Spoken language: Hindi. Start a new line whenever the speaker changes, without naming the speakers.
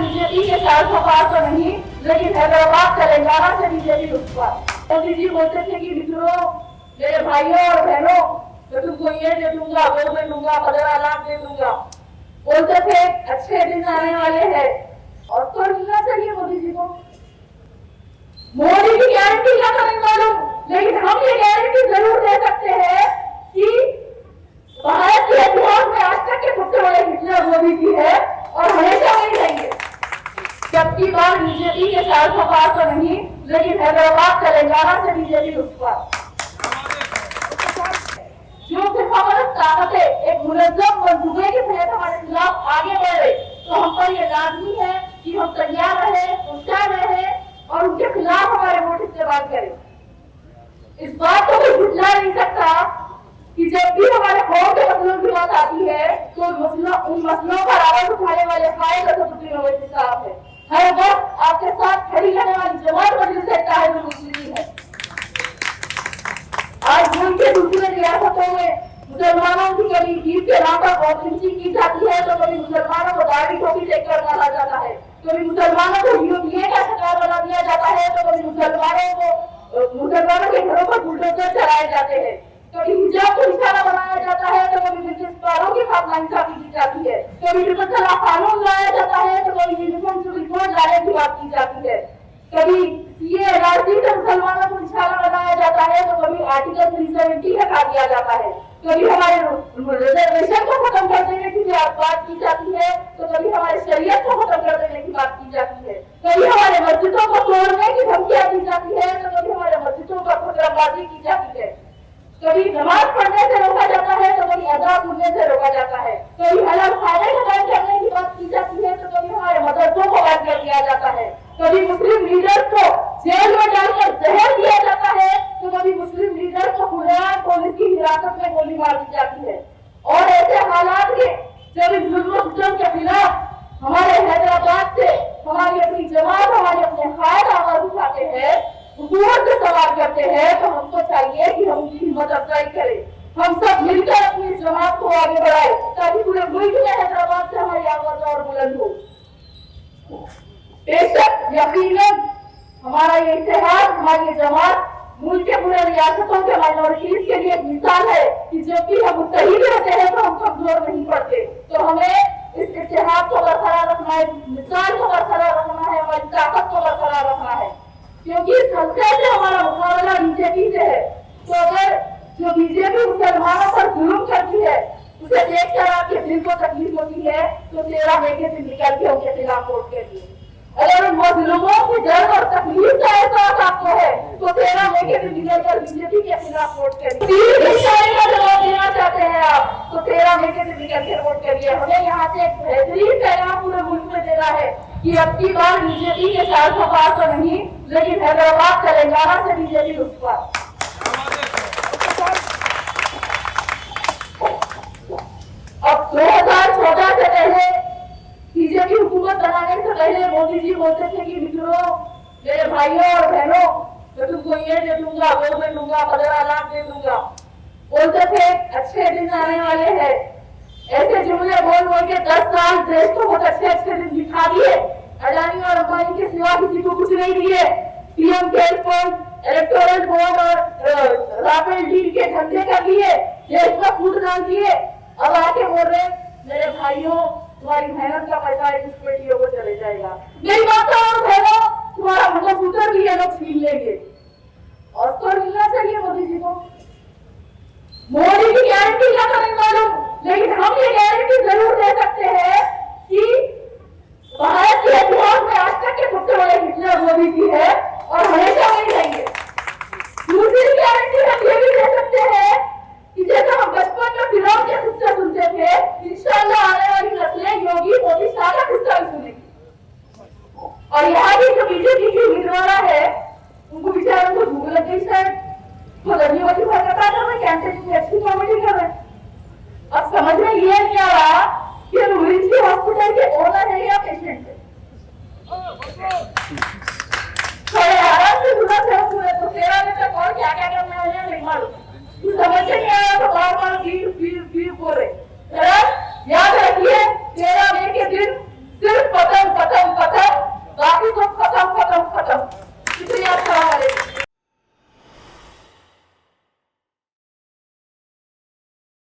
बीजेपी के 400 पार तो नहीं, लेकिन हैदराबाद तेलंगाना से बीजेपी उस पार। मोदी जी बोलते थे कि मित्रों, मेरे भाइयों और बहनों, मैं तुमको ये दे दूंगा, वो दे दूंगा, 15 लाख दे दूंगा। बोलते थे अच्छे दिन आने वाले हैं, और तो मिलना चाहिए मोदी जी को। मोदी की गारंटी क्या तो नहीं मालूम, लेकिन हम ये गारंटी जरूर दे सकते हैं कि भारत के इतिहास में आज तक के सबसे बड़े हिटलर मोदी जी है, और हमेशा वही रहेंगे। जबकि बार बीजेपी के 400 पार तो नहीं, लेकिन हैदराबाद तेलंगाना से बीजेपी उस पार। जो सिर्फ हमारी ताकतें एक मुनज़्ज़म मंसूबे के तहत हमारे खिलाफ आगे बढ़े, तो हम पर यह लाजमी है कि हम तैयार रहे, होशियार रहे और उनके खिलाफ हमारे वोट इस्तेमाल करें। इस बात को कोई झुठला नहीं सकता कि जब भी हमारे कौम के मसलों की बात आती है, तो उन मसलों पर आवाज उठाने वाले फायदा साहब है। हर वक्त आपके साथ खड़ी रहने वाली जमात मजलिस मुस्लिमीन है। आज मुल्क के दूसरे रियासतों में मुसलमानों की कभी ईद के नाम पर गौरतंची की जाती है, तो कभी मुसलमानों को दाढ़ी टोपी देकर मारा जाता है, कभी मुसलमानों को यूरोपियन का शिकार बना दिया जाता है, तो कभी मुसलमानों के घरों पर बुलडोजर चलाए जाते हैं, कभी हिजाब को निशाना बनाया जाता है, तो कभी ब्रिटिशकारों के साथ नाइंसाफी की जाती है, कभी ट्रिपल तलाक कानून लाया जाता है, तो कभी यूनिफॉर्म सिविल कोड लाने की बात की जाती है, कभी सीए एनआरसी से मुसलमानों को निशाना बनाया जाता है, तो कभी आर्टिकल 370 हटा दिया जाता है, कभी हमारे रिजर्वेशन को खत्म कर देने की बात की जाती है, तो कभी हमारे शरीयत को खत्म कर देने की बात की जाती है, कभी हमारे मस्जिदों को तोड़ने की धमकियां दी जाती है, तो कभी हमारे मस्जिदों पर खुदराबाजी की जाती है, कभी नमाज पढ़ने से रोका जाता है, तो कभी अज़ान सुनने से रोका जाता है, कभी हलाल खाने का बंद करने की बात की जाती है, तो कभी हमारे मदरसों को बंद कर दिया जाता है, कभी मुस्लिम लीडर्स को जेल में डालकर जहर दिया जाता है, तो कभी मुस्लिम लीडर्स को खुलेआम पुलिस की हिरासत में गोली मार दी जाती है। और ऐसे हालात में जब इस जुल्म सिस्टम के खिलाफ हमारे हैदराबाद से हमारी अपनी जमात, हमारे अपने कायद आवाज उठाते हैं, हुकूमत से सवाल करते हैं, तो हमको चाहिए कि हम उनकी हिम्मत अफजाई करें, हम सब मिलकर अपनी जमात को आगे बढ़ाए, ताकि पूरे मुल्क में हैदराबाद से हमारी आवाज और बुलंद हो। बेशक यकीनन हमारा ये इत्तेहाद, हमारी जमात मुल्क के पूरे रियासतों के माइनॉरिटीज के लिए एक मिसाल है कि जब भी हम मुत्तहिद रहते हैं तो हम कमजोर नहीं पड़ते। तो हमें इस इत्तेहाद को बरकरार रखना है, मिसाल को बरकरार रखना है, हमारी ताकत को बरकरार रखना है, क्योंकि इस हल्के से हमारा मुकाबला बीजेपी से है। तो अगर जो बीजेपी मुसलमानों पर जुल्म करती है, उसे देखकर आपके दिल को तकलीफ होती है, तो 13 मई के दिन निकल के उनके खिलाफ वोट करिए। अगर उन मजलूमों की दर्द और तकलीफ का एहसास आपको है, तो 13 मई के दिन निकलकर बीजेपी के खिलाफ वोट करिए। का जवाब देना चाहते हैं आप, तो 13 मई के दिन निकलकर वोट करिए। हमें यहाँ से एक बेहतरीन पैगाम पूरे मुल्क में देना है कि अब की बार बीजेपी के 400 पार तो नहीं, लेकिन हैदराबाद तेलंगाना से बीजेपी उस पार। अब 2014 से पहले बीजेपी हुकूमत बनाने से पहले मोदी जी बोलते थे कि मित्रों, मेरे भाइयों और बहनों, मैं तुमको ये दे दूंगा, वो दे दूंगा, 15 लाख दे दूंगा। बोलते थे अच्छे दिन आने वाले हैं। ऐसे जुमले बोल बोल के 10 साल देश को बहुत अच्छे अच्छे दिन दिखा दिए। अडानी और अंबानी के सिवा किसी को कुछ नहीं दिए। PM cares fund, electoral bond और राफेल डील के धंधे कर लिए, देश का फूट डाल दिए। अब आके बोल रहे मेरे भाइयों, तुम्हारी मेहनत का पैसा एक पेटियों को चले जाएगा। मेरी बात और बहनों, तुम्हारा मंगलसूत्र भी ये लोग छीन लेंगे। और तो मिलना चाहिए मोदी जी को। मोदी की गारंटी क्या तो नहीं मालूम, लेकिन हम ये गारंटी जरूर दे सकते हैं कि भारत के इतिहास में आज तक के सबसे बड़े हिटलर मोदी जी है, और हमेशा वही रहेंगे। दूसरी गारंटी हम ये भी दे सकते हैं कि जैसा हम बचपन में फिल्म के किस्से सुनते थे, इंशाअल्लाह आने वाली नस्लें योगी मोदी शाह का किस्सा भी सुनेगी। और यहाँ भी जो बीजेपी की उम्मीदवार है, उनको बेचारों को भूख लग गई शायद, तो गर्मियों भरकता कर रहे, कैंसर की अच्छी कॉमेडी कर रहे। अब समझ में ये नहीं आ रहा कि रूरिंची हॉस्पिटल के ओनर है या पेशेंट है। थोड़े आराम से सुना था पूरे, तो 13 में तक और क्या क्या करना है नहीं मालूम। समझ नहीं आया तो बार बार बोल रहे। याद